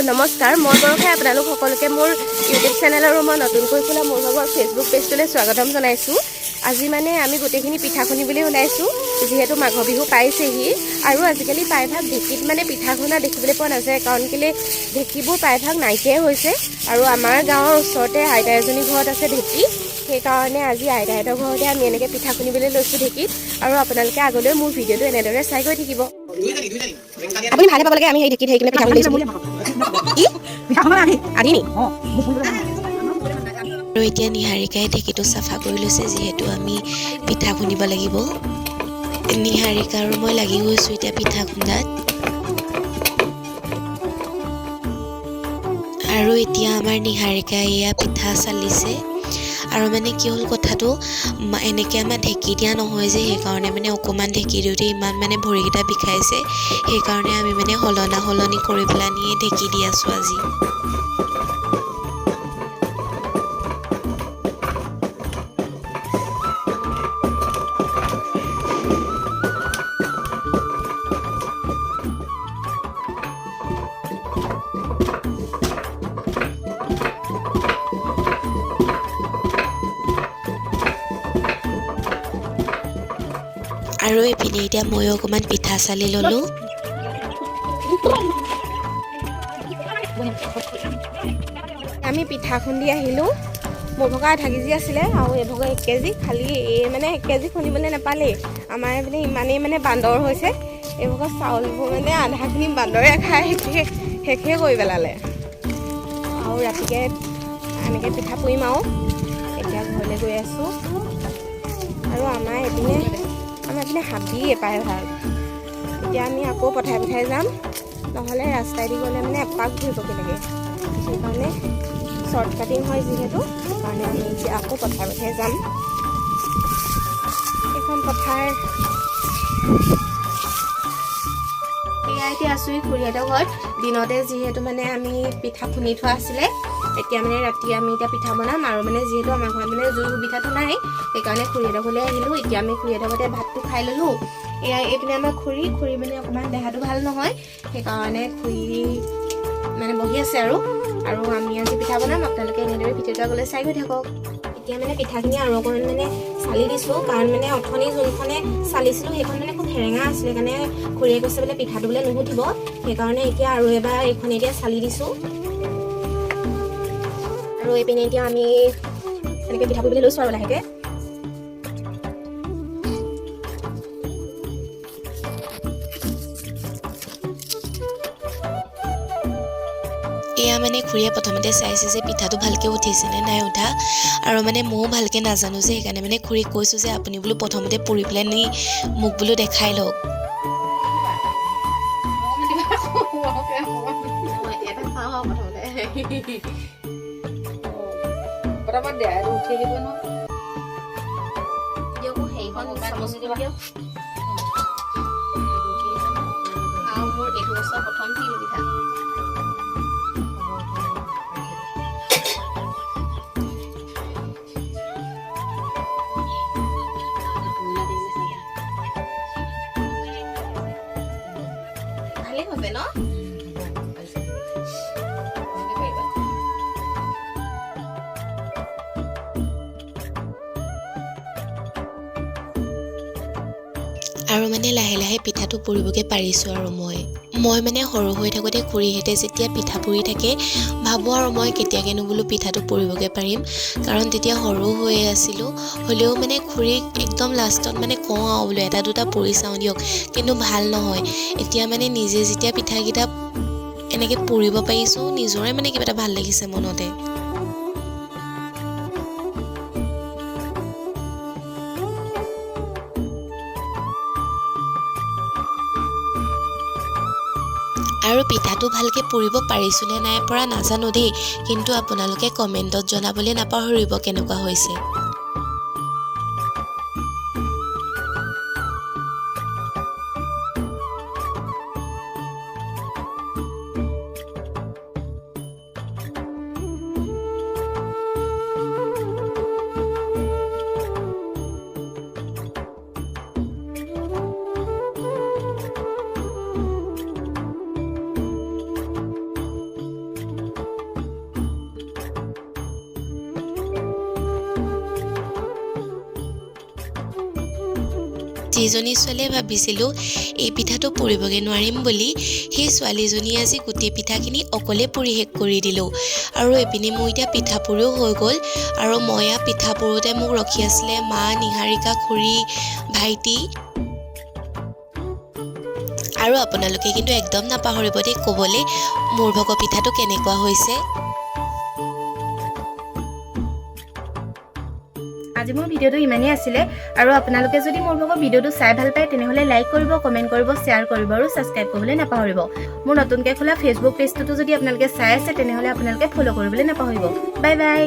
নমস্কাৰ মই বৰখাই আপোনালোক সকলোকে মোৰ ইউটিউব চেনেল আৰু মই নতুনকৈ খোলা মোৰ ভাগৰ ফেচবুক পেজটোলৈ স্বাগতম জনাইছোঁ। আজি মানে আমি গোটেইখিনি পিঠা খুন্দিবলৈ ওলাইছোঁ, যিহেতু মাঘ বিহু পাইছেহি আৰু আজিকালি প্ৰায়ভাগ ঢেঁকীত মানে পিঠা খুন্দা দেখিবলৈ পোৱা নাযায়, কাৰণ কেলে ঢেঁকীবোৰ প্ৰায়ভাগ নাইকিয়াই হৈছে। আৰু আমাৰ গাঁৱৰ ওচৰতে আইতা এজনী ঘৰত আছে ঢেঁকী, সেইকাৰণে আজি আইতাহঁতৰ ঘৰতে আমি এনেকৈ পিঠা খুন্দিবলৈ লৈছোঁ ঢেঁকীত। আৰু আপোনালোকে আগলৈ মোৰ ভিডিঅ'টো এনেদৰে চাই গৈ থাকিব। আপুনি ভালে পাব লাগে, আমি সেই ঢেঁকীত সেই কিনে পিঠা খুন্দিছোঁ। আৰু এতিয়া নিহাৰিকাই ঢেঁকীটো চাফা কৰি লৈছে, যিহেতু আমি পিঠা খুন্দিব লাগিব। নিহাৰিকা আৰু মই লাগি গৈছোঁ এতিয়া পিঠা খুন্দাত। আৰু এতিয়া আমাৰ নিহাৰিকাই এয়া পিঠা চালিছে। আৰু মানে কি হ'ল কথাটো, এনেকৈ আমাৰ ঢেঁকী দিয়া নহয় যে, সেইকাৰণে মানে অকণমান ঢেঁকী দিওঁতে ইমান মানে ভৰিকেইটা বিষাইছে, সেইকাৰণে আমি মানে সলনি কৰি পেলাই নিয়ে ঢেঁকী দি আছোঁ আজি। আৰু এইপিনে এতিয়া ময়ো অকণমান পিঠা চালি ল'লোঁ। আমি পিঠা খুন্দি আহিলোঁ। মোৰ ভগা আধা কেজি আছিলে আৰু এই ভগা 1 কেজি, খালি মানে 1 কেজি খুন্দিবলৈ নাপালেই। আমাৰ মানে ইমানেই মানে বান্দৰ হৈছে, এই ভগা চাউলবোৰ মানে আধাখিনি বান্দৰে খাই শেষে কৰি পেলালে। আৰু ৰাতিকে এনেকৈ পিঠা পুৰিম আৰু এতিয়া ঘৰলৈ গৈ আছোঁ। আৰু আমাৰ এইপিনে হাবিয়ে প্ৰায়ভাগ। এতিয়া আমি আকৌ পঠাই যাম, নহ'লে ৰাস্তাইদি গ'লে মানে এপাক ঘূৰিবগৈ লাগে। সেইকাৰণে শ্বৰ্ট কাটিং হয় যিহেতু, সেইকাৰণে আমি এতিয়া আকৌ পঠাই যাম। এইখন পথাৰ এয়া এতিয়া আছোঁ খুৰীহঁতৰ ঘৰত। দিনতে যিহেতু মানে আমি পিঠা খুন্দি থোৱা আছিলে, এতিয়া মানে ৰাতি আমি এতিয়া পিঠা বনাম। আৰু মানে যিহেতু আমাৰ ঘৰত মানে জুইৰ সুবিধাটো নাই, সেইকাৰণে খুৰীহঁতৰ ঘৰলৈ আহিলোঁ। এতিয়া আমি খুৰীহঁতৰ ঘৰতে ভাতটো খাই ল'লোঁ। এয়া এইপিনে আমাৰ খুৰী মানে অকণমান দেহাটো ভাল নহয়, সেইকাৰণে খুৰী মানে বহি আছে আৰু আমি আজি পিঠা বনাম। আপোনালোকে এনেদৰে ভিডিঅ'টো আগলৈ চাই গৈ থাকক। এতিয়া মানে পিঠাখিনি আৰু অকণমান মানে চালি দিছোঁ, কাৰণ মানে অথনি যোনখনে চালিছিলোঁ সেইখন মানে খুব সেৰেঙা আছিলে, কাৰণে খুৰীয়ে কৈছে বোলে পিঠাটো বোলে নুগুঠিব, সেইকাৰণে এতিয়া আৰু এবাৰ এইখন এতিয়া চালি দিছোঁ। আৰু এইপিনে এতিয়া আমি এনেকৈ পিঠা পুৰিবলৈ লৈছোঁ আৰু লাহেকৈ। এয়া মানে খুৰীয়ে প্ৰথমতে চাইছে যে পিঠাটো ভালকৈ উঠিছেনে নাই উঠা, আৰু মানে ময়ো ভালকৈ নাজানো যে, সেইকাৰণে মানে খুৰীক কৈছোঁ যে আপুনি বোলো প্ৰথমতে পুৰি পেলাই নি মোক বোলো দেখাই লওক। প্ৰথম তিল পিঠা ভালেই হবে ন? আৰু মানে লাহে লাহে পিঠাটো পুৰিবকৈ পাৰিছোঁ। আৰু মই মানে সৰু হৈ থাকোঁতে খুৰীহঁতে যেতিয়া পিঠা পুৰি থাকে, ভাবোঁ আৰু মই কেতিয়াকৈনো বোলো পিঠাটো পুৰিবকৈ পাৰিম, কাৰণ তেতিয়া সৰু হৈ আছিলোঁ। হ'লেও মানে খুৰীক একদম লাষ্টত মানে কওঁ আৰু বোলো এটা দুটা পুৰি চাওঁ দিয়ক, কিন্তু ভাল নহয়। এতিয়া মানে নিজে যেতিয়া পিঠাকেইটা এনেকৈ পুৰিব পাৰিছোঁ, নিজৰে মানে কিবা এটা ভাল লাগিছে মনতে। আৰু পিঠাটো ভালকৈ পুৰিব পাৰিছোঁ নে নাই পৰা নাজানো দেই, কিন্তু আপোনালোকে কমেণ্টত জনাবলৈ নাপাহৰিব কেনেকুৱা হৈছে। যিজনী ছোৱালীয়ে ভাবিছিলোঁ এই পিঠাটো পুৰিবগৈ নোৱাৰিম বুলি, সেই ছোৱালীজনীয়ে আজি গোটেই পিঠাখিনি অকলে পুৰি শেষ কৰি দিলোঁ। আৰু এইপিনে মোৰ এতিয়া পিঠা পুৰিও হৈ গ'ল। আৰু মই পিঠা পুৰোঁতে মোক ৰখি আছিলে মা, নিহাৰিকা, খুৰী, ভাইটি। আৰু আপোনালোকে কিন্তু একদম নাপাহৰিব দেই ক'বলৈ মোৰ ভাগৰ পিঠাটো কেনেকুৱা হৈছে। আজি মোৰ ভিডিঅ'টো ইমানেই আছিলে। আৰু আপোনালোকে যদি মোৰ ভাগৰ ভিডিঅ'টো চাই ভাল পায় তেনেহ'লে লাইক কৰিব, কমেণ্ট কৰিব, শ্বেয়াৰ কৰিব আৰু ছাবস্ক্ৰাইব কৰিবলৈ নাপাহৰিব। মোৰ নতুনকৈ খোলা ফেচবুক পেজটোতো যদি আপোনালোকে চাই আছে তেনেহ'লে আপোনালোকে ফ'ল' কৰিবলৈ নাপাহৰিব। Bye bye.